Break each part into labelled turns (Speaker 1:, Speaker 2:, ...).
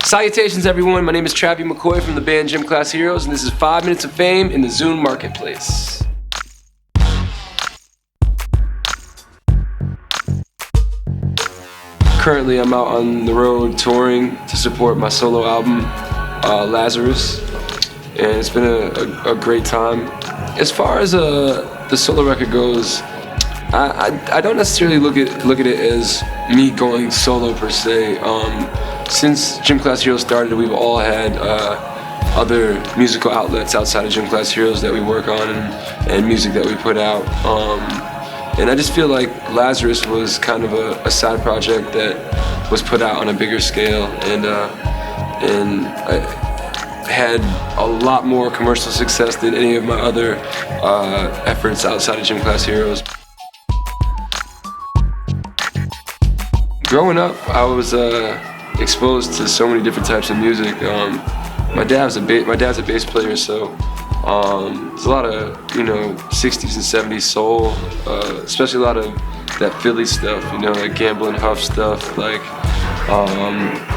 Speaker 1: Salutations everyone, my name is Travie McCoy from the band Gym Class Heroes, and this is 5 Minutes of Fame in the Zoom Marketplace. Currently I'm out on the road touring to support my solo album, Lazarus, and it's been a great time. As far as the solo record goes, I don't necessarily look at it as me going solo per se. Since Gym Class Heroes started, we've all had other musical outlets outside of Gym Class Heroes that we work on and music that we put out. And I just feel like Lazarus was kind of a side project that was put out on a bigger scale and had a lot more commercial success than any of my other efforts outside of Gym Class Heroes. Growing up, I was exposed to so many different types of music. My dad's a bass player, so there's a lot of 60s and 70s soul, especially a lot of that Philly stuff, like Gamble and Huff stuff, like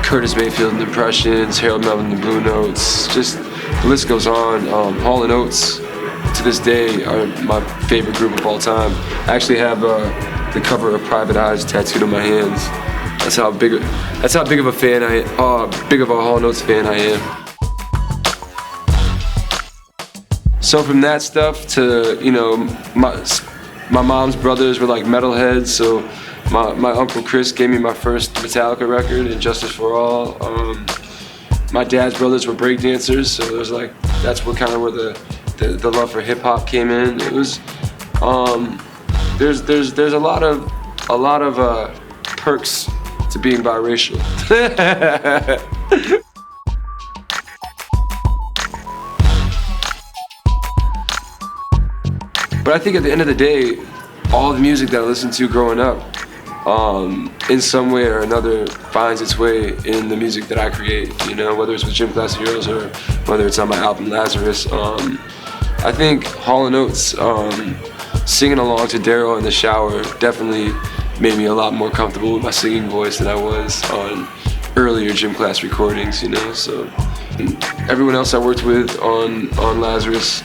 Speaker 1: Curtis Mayfield and the Impressions, Harold Melvin and the Blue Notes, just the list goes on. Hall & Oates, to this day, are my favorite group of all time. I actually have the cover of Private Eyes tattooed on my hands. That's how big of a fan big of a Hall & Oates fan I am. So from that stuff to my mom's brothers were like metalheads, so my uncle Chris gave me my first Metallica record, Injustice for All. My dad's brothers were breakdancers, so it was like that's where the love for hip hop came in. It was there's a lot of perks to being biracial. But I think at the end of the day, all the music that I listened to growing up, in some way or another, finds its way in the music that I create. Whether it's with Gym Class Heroes or whether it's on my album Lazarus. I think Hall & Oates, singing along to Daryl in the shower, definitely made me a lot more comfortable with my singing voice than I was on earlier Gym Class recordings. So everyone else I worked with on Lazarus,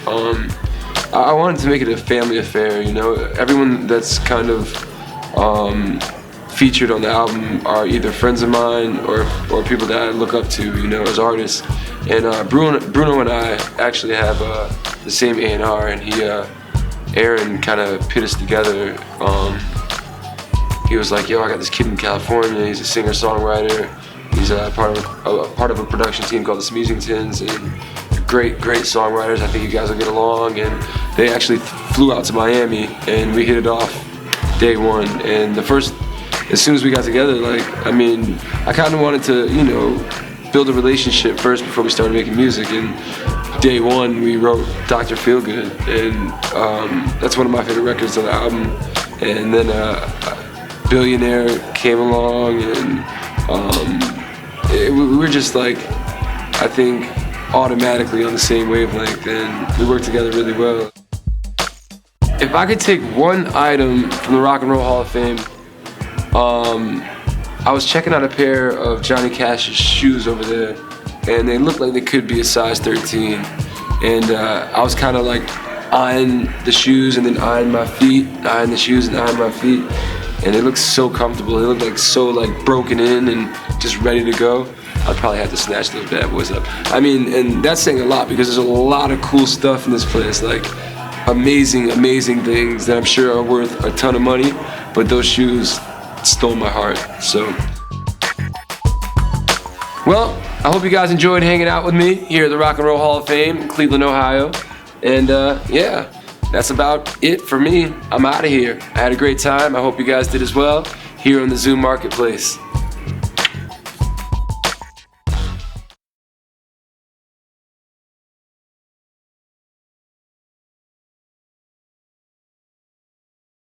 Speaker 1: I wanted to make it a family affair. Everyone that's kind of featured on the album are either friends of mine or people that I look up to, as artists. And Bruno and I actually have the same A&R, and Aaron kind of put us together. He was like, "Yo, I got this kid in California. He's a singer-songwriter. He's part of a production team called the Smeezingtons, and great songwriters. I think you guys will get along." And they actually flew out to Miami, and we hit it off day one. And as soon as we got together, I kind of wanted to, build a relationship first before we started making music. And day one, we wrote Dr. Feelgood, and that's one of my favorite records on the album. And then Billionaire came along, and we were just like, I think, automatically on the same wavelength, and we worked together really well. If I could take one item from the Rock and Roll Hall of Fame, I was checking out a pair of Johnny Cash's shoes over there, and they looked like they could be a size 13. And I was kind of like eyeing the shoes and then eyeing my feet, eyeing the shoes and eyeing my feet, and they looked so comfortable. They looked like so broken in and just ready to go. I'd probably have to snatch those bad boys up. And that's saying a lot because there's a lot of cool stuff in this place, like amazing things that I'm sure are worth a ton of money, but those shoes stole my heart. So, well, I hope you guys enjoyed hanging out with me here at the Rock and Roll Hall of Fame in Cleveland, Ohio. And yeah, that's about it for me. I'm out of here. I had a great time. I hope you guys did as well here on the Zoom Marketplace.